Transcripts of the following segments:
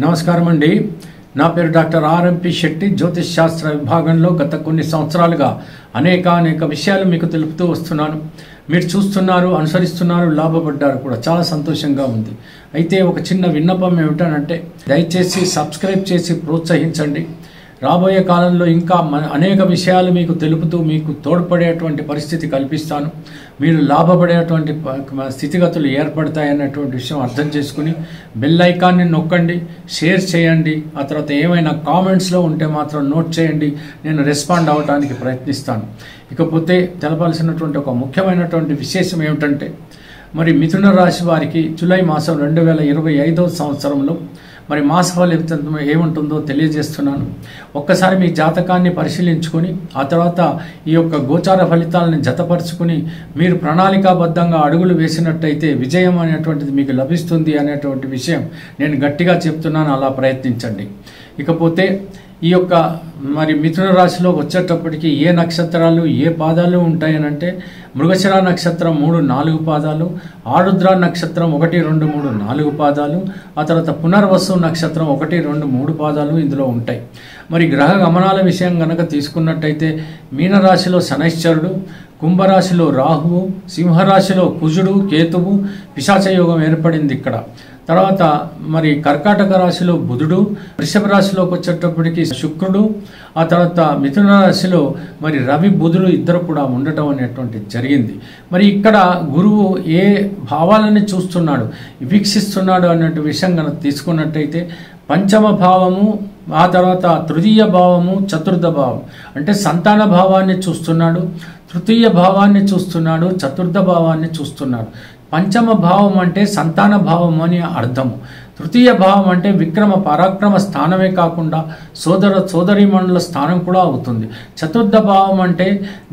నమస్కారం అండి. నా పేరు డాక్టర్ ఆర్ఎంపి శెట్టి. జ్యోతిష్ శాస్త్ర విభాగంలో గత కొన్ని సంవత్సరాలుగా అనేక విషయాలు మీకు తెలుపుతూ వస్తున్నాను. మీరు చూస్తున్నారు, అనుసరిస్తున్నారు, లాభపడ్డారు కూడా. చాలా సంతోషంగా ఉంది. అయితే ఒక చిన్న విన్నపం ఏమిటనంటే, దయచేసి సబ్స్క్రైబ్ చేసి ప్రోత్సహించండి. రాబోయే కాలంలో ఇంకా అనేక విషయాలు మీకు తెలుపుతూ మీకు తోడ్పడేటువంటి పరిస్థితి కల్పిస్తాను. మీరు లాభపడేటువంటి స్థితిగతులు ఏర్పడతాయన్నటువంటి విషయం అర్థం చేసుకుని బెల్ ఐకాన్ని నొక్కండి, షేర్ చేయండి. ఆ తర్వాత ఏమైనా కామెంట్స్లో ఉంటే మాత్రం నోట్ చేయండి. నేను రెస్పాండ్ అవ్వడానికి ప్రయత్నిస్తాను. ఇకపోతే తెలపాల్సినటువంటి ఒక ముఖ్యమైనటువంటి విశేషం ఏమిటంటే, మరి మిథున రాశి వారికి జూలై మాసం 2025వ సంవత్సరంలో మరి మాస ఫలితం ఏముంటుందో తెలియజేస్తున్నాను. ఒక్కసారి మీ జాతకాన్ని పరిశీలించుకొని ఆ తర్వాత ఈ యొక్క గోచార ఫలితాలను జతపరుచుకుని మీరు ప్రణాళికాబద్ధంగా అడుగులు వేసినట్టయితే విజయం అనేటువంటిది మీకు లభిస్తుంది అనేటువంటి విషయం నేను గట్టిగా చెప్తున్నాను. అలా ప్రయత్నించండి. ఇకపోతే ఈ యొక్క మరి మిథున రాశిలో వచ్చేటప్పటికి ఏ నక్షత్రాలు ఏ పాదాలు ఉంటాయనంటే, మృగశిర నక్షత్రం 3-4 పాదాలు, ఆరుద్ర నక్షత్రం 1, 2, 3, 4 పాదాలు, ఆ తర్వాత పునర్వసు నక్షత్రం 1, 2, 3 పాదాలు ఇందులో ఉంటాయి. మరి గ్రహ గమనాల విషయం కనుక తీసుకున్నట్టయితే, మీనరాశిలో శనైశ్చరుడు, కుంభరాశిలో రాహువు, సింహరాశిలో కుజుడు, కేతువు, పిశాచయోగం ఏర్పడింది ఇక్కడ. తర్వాత మరి కర్కాటక రాశిలో బుధుడు, వృషభ రాశిలోకి వచ్చేటప్పటికి శుక్రుడు, ఆ తర్వాత మిథున రాశిలో మరి రవి, బుధుడు ఇద్దరు కూడా ఉండటం అనేటువంటిది జరిగింది. మరి ఇక్కడ గురువు ఏ భావాలని చూస్తున్నాడు, వీక్షిస్తున్నాడు అన్నట్టు విషయం కనుక తీసుకున్నట్టయితే, పంచమ భావము, ఆ తర్వాత తృతీయ భావము, చతుర్థ భావం అంటే సంతాన భావాన్ని చూస్తున్నాడు, తృతీయ భావాన్ని చూస్తున్నాడు, చతుర్థ భావాన్ని చూస్తున్నాడు. పంచమ భావం అంటే సంతాన భావం అని అర్థము. తృతీయ భావం అంటే విక్రమ పరాక్రమ స్థానమే కాకుండా సోదరీమణుల స్థానం కూడా అవుతుంది. చతుర్థ భావం అంటే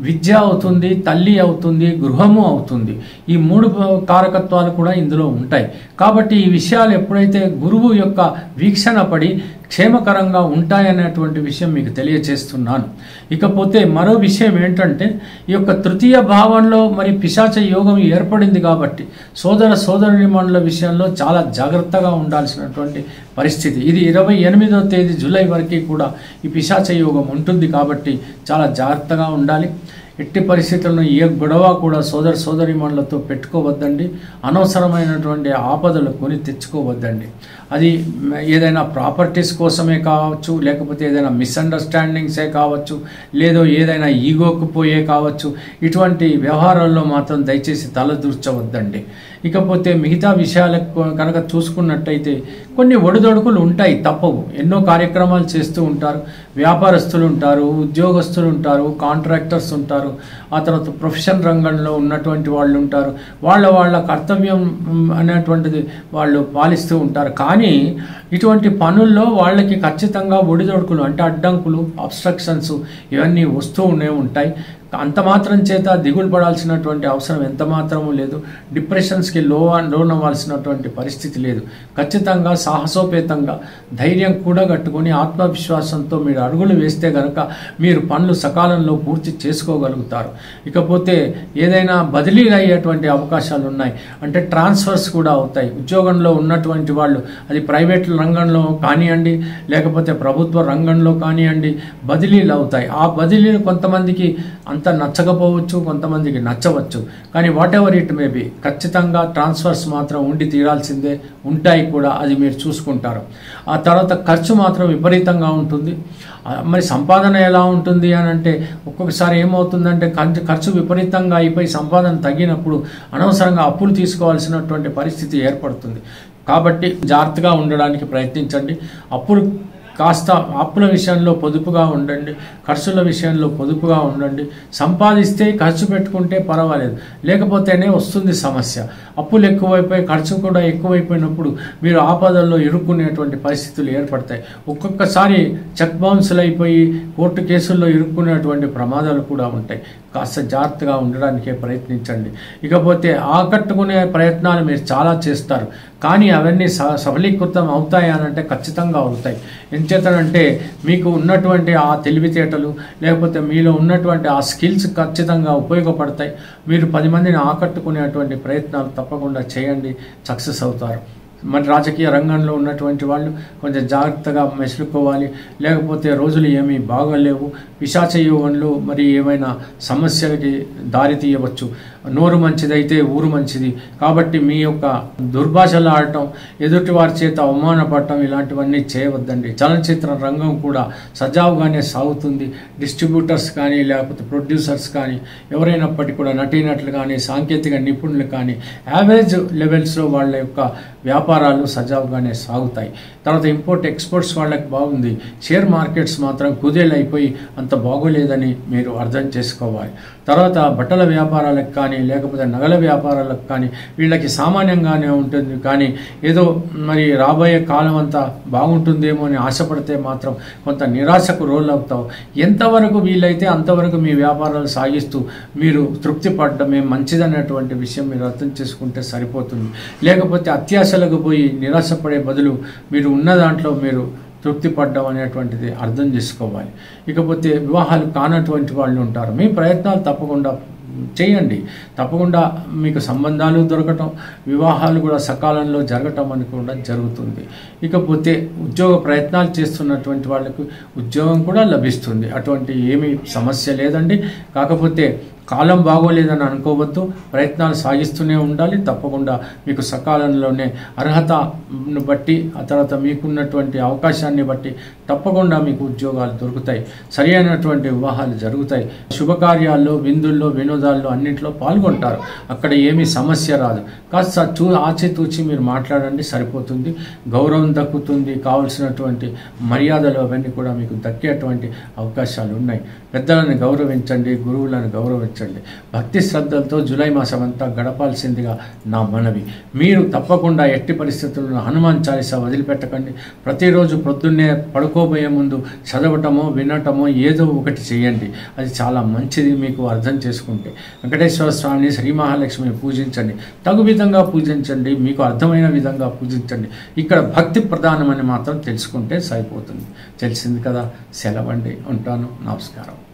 విద్య అవుతుంది, తల్లి అవుతుంది, గృహము అవుతుంది. ఈ 3 కారకత్వాలు కూడా ఇందులో ఉంటాయి. కాబట్టి ఈ విషయాలు ఎప్పుడైతే గురువు యొక్క వీక్షణ పడి క్షేమకరంగా ఉంటాయనేటువంటి విషయం మీకు తెలియచేస్తున్నాను. ఇకపోతే మరో విషయం ఏంటంటే, ఈ యొక్క తృతీయ భావంలో మరి పిశాచ యోగం ఏర్పడింది కాబట్టి సోదరీమణుల విషయంలో చాలా జాగ్రత్తగా ఉండాల్సినటువంటి పరిస్థితి. ఇది 28వ తేదీ జూలై వరకు కూడా ఈ పిశాచ యోగం ఉంటుంది కాబట్టి చాలా జాగ్రత్తగా ఉండాలి. ఎట్టి పరిస్థితులను ఏ గొడవ కూడా సోదరీమణులతో పెట్టుకోవద్దండి. అనవసరమైనటువంటి ఆపదలు కొని తెచ్చుకోవద్దండి. అది ఏదైనా ప్రాపర్టీస్ కోసమే కావచ్చు, లేకపోతే ఏదైనా మిస్అండర్స్టాండింగ్సే కావచ్చు, లేదో ఏదైనా ఈగోకు పోయే కావచ్చు. ఇటువంటి వ్యవహారాల్లో మాత్రం దయచేసి తలదూర్చవద్దండి. ఇకపోతే మిగతా విషయాలకు కనుక చూసుకున్నట్టయితే కొన్ని ఒడిదొడుకులు ఉంటాయి, తప్పవు. ఎన్నో కార్యక్రమాలు చేస్తూ ఉంటారు. వ్యాపారస్తులు ఉంటారు, ఉద్యోగస్తులు ఉంటారు, కాంట్రాక్టర్స్ ఉంటారు, ఆ తర్వాత ప్రొఫెషన్ రంగంలో ఉన్నటువంటి వాళ్ళు ఉంటారు. వాళ్ళ కర్తవ్యం అనేటువంటిది వాళ్ళు పాలిస్తూ ఉంటారు. కానీ ఇటువంటి పనుల్లో వాళ్ళకి ఖచ్చితంగా ఒడిదొడుకులు అంటే అడ్డంకులు, అబ్స్ట్రక్షన్స్ ఇవన్నీ వస్తూనే ఉంటాయి. అంత మాత్రం చేత దిగులు పడాల్సినటువంటి అవసరం ఎంత మాత్రమూ లేదు. డిప్రెషన్స్కి లోనవ్వాల్సినటువంటి పరిస్థితి లేదు. ఖచ్చితంగా సాహసోపేతంగా ధైర్యం కూడా కట్టుకొని ఆత్మవిశ్వాసంతో మీరు అడుగులు వేస్తే కనుక మీరు పనులు సకాలంలో పూర్తి చేసుకోగలుగుతారు. ఇకపోతే ఏదైనా బదిలీలు అయ్యేటువంటి అవకాశాలు ఉన్నాయి, అంటే ట్రాన్స్ఫర్స్ కూడా అవుతాయి. ఉద్యోగంలో ఉన్నటువంటి వాళ్ళు, అది ప్రైవేట్ రంగంలో కానివ్వండి, లేకపోతే ప్రభుత్వ రంగంలో కానివ్వండి, బదిలీలు అవుతాయి. ఆ బదిలీలు కొంతమందికి అంత నచ్చకపోవచ్చు, కొంతమందికి నచ్చవచ్చు. కానీ what ever it may be, ఖచ్చితంగా ట్రాన్స్ఫర్స్ మాత్రం ఉండి తీరాల్సిందే, ఉంటాయి కూడా. అది మీరు చూసుకుంటారు. ఆ తర్వాత ఖర్చు మాత్రం విపరీతంగా ఉంటుంది. మరి సంపాదన ఎలా ఉంటుంది అని అంటే, ఒక్కొక్కసారి ఏమవుతుందంటే ఖర్చు విపరీతంగా అయిపోయి సంపాదన తగ్గినప్పుడు అనవసరంగా అప్పులు తీసుకోవాల్సినటువంటి పరిస్థితి ఏర్పడుతుంది. కాబట్టి జాగ్రత్తగా ఉండడానికి ప్రయత్నించండి. కాస్త అప్పుల విషయంలో పొదుపుగా ఉండండి, ఖర్చుల విషయంలో పొదుపుగా ఉండండి. సంపాదిస్తే ఖర్చు పెట్టుకుంటే పర్వాలేదు, లేకపోతేనే వస్తుంది సమస్య. అప్పులు ఎక్కువైపోయి ఖర్చు కూడా ఎక్కువైపోయినప్పుడు మీరు ఆపదల్లో ఇరుక్కునేటువంటి పరిస్థితులు ఏర్పడతాయి. ఒక్కొక్కసారి చెక్ బౌన్సులు అయిపోయి కోర్టు కేసుల్లో ఇరుక్కునేటువంటి ప్రమాదాలు కూడా ఉంటాయి. కాస్త జాగ్రత్తగా ఉండడానికే ప్రయత్నించండి. ఇకపోతే ఆకట్టుకునే ప్రయత్నాలు మీరు చాలా చేస్తారు, కానీ అవన్నీ సఫలీకృతం అవుతాయి అని అంటే ఖచ్చితంగా అవుతాయి. ఎంచేతనంటే మీకు ఉన్నటువంటి ఆ తెలివితేటలు లేకపోతే మీలో ఉన్నటువంటి ఆ స్కిల్స్ ఖచ్చితంగా ఉపయోగపడతాయి. మీరు 10 మందిని ఆకట్టుకునేటువంటి ప్రయత్నాలు తప్పకుండా చేయండి, సక్సెస్ అవుతారు. మరి రాజకీయ రంగంలో ఉన్నటువంటి వాళ్ళు కొంచెం జాగ్రత్తగా మెసులుకోవాలి. లేకపోతే రోజులు ఏమీ బాగోలేవు. పిశాచ యోగంలో మరి ఏమైనా సమస్యలకి దారి తీయవచ్చు. నోరు మంచిదైతే ఊరు మంచిది. కాబట్టి మీ యొక్క దుర్భాషలు ఆడటం, ఎదుటి వారి చేత అవమానపడటం ఇలాంటివన్నీ చేయవద్దండి. చలనచిత్ర రంగం కూడా సజావుగానే సాగుతుంది. డిస్ట్రిబ్యూటర్స్ కానీ లేకపోతే ప్రొడ్యూసర్స్ కానీ ఎవరైనప్పటికీ కూడా నటీనటులు కానీ సాంకేతిక నిపుణులు కానీ యావరేజ్ లెవెల్స్లో వాళ్ళ యొక్క వ్యాపారాలు సజావుగానే సాగుతాయి. తర్వాత ఇంపోర్ట్ ఎక్స్పోర్ట్స్ వాళ్ళకి బాగుంది. షేర్ మార్కెట్స్ మాత్రం కుదేలైపోయి అంత బాగోలేదని మీరు అర్థం చేసుకోవాలి. తర్వాత బట్టల వ్యాపారాలకు కానీ లేకపోతే నగల వ్యాపారాలకు కానీ వీళ్ళకి సామాన్యంగానే ఉంటుంది. కానీ ఏదో మరి రాబోయే కాలం అంతా బాగుంటుందేమో అని ఆశపడితే మాత్రం కొంత నిరాశకు రోల్ అవుతావు. ఎంతవరకు వీలైతే అంతవరకు మీ వ్యాపారాలు సాగిస్తూ మీరు తృప్తి పడడమే మంచిదనేటువంటి విషయం మీరు అర్థం చేసుకుంటే సరిపోతుంది. లేకపోతే అత్యాశలకు పోయి నిరాశపడే బదులు మీరు ఉన్న దాంట్లో మీరు తృప్తి పడ్డం అనేటువంటిది అర్థం చేసుకోవాలి. ఇకపోతే వివాహాలు కానటువంటి వాళ్ళు ఉంటారు. మీ ప్రయత్నాలు తప్పకుండా చేయండి. తప్పకుండా మీకు సంబంధాలు దొరకటం, వివాహాలు కూడా సకాలంలో జరగటం అని కూడా జరుగుతుంది. ఇకపోతే ఉద్యోగ ప్రయత్నాలు చేస్తున్నటువంటి వాళ్ళకు ఉద్యోగం కూడా లభిస్తుంది. అటువంటి ఏమీ సమస్య లేదండి. కాకపోతే కాలం బాగోలేదని అనుకోవద్దు. ప్రయత్నాలు సాగిస్తూనే ఉండాలి. తప్పకుండా మీకు సకాలంలోనే అర్హతను బట్టి ఆ తర్వాత మీకున్నటువంటి అవకాశాన్ని బట్టి తప్పకుండా మీకు ఉద్యోగాలు దొరుకుతాయి. సరి అయినటువంటి వివాహాలు జరుగుతాయి. శుభకార్యాల్లో, విందుల్లో, వినోదాల్లో అన్నింటిలో పాల్గొంటారు. అక్కడ ఏమీ సమస్య రాదు. కాస్త ఆచితూచి మీరు మాట్లాడండి, సరిపోతుంది. గౌరవం దక్కుతుంది. కావలసినటువంటి మర్యాదలు అవన్నీ కూడా మీకు దక్కేటువంటి అవకాశాలు ఉన్నాయి. పెద్దలను గౌరవించండి, గురువులను గౌరవించండి. భక్తి శ్రద్ధలతో జూలై మాసం అంతా గడపాల్సిందిగా నా మనవి. మీరు తప్పకుండా ఎట్టి పరిస్థితుల్లో హనుమాన్ చాలీసా వదిలిపెట్టకండి. ప్రతిరోజు ప్రొద్దున్నే పడుకోబోయే ముందు చదవటమో వినటమో ఏదో ఒకటి చేయండి. అది చాలా మంచిది మీకు అర్థం చేసుకుంటే. వెంకటేశ్వర స్వామిని, శ్రీ మహాలక్ష్మిని పూజించండి. తగు విధంగా పూజించండి. మీకు అర్థమైన విధంగా పూజించండి. ఇక్కడ భక్తి ప్రధానమని మాత్రం తెలుసుకుంటే సరిపోతుంది. తెలిసింది కదా. సెలవండి. ఉంటాను. నమస్కారం.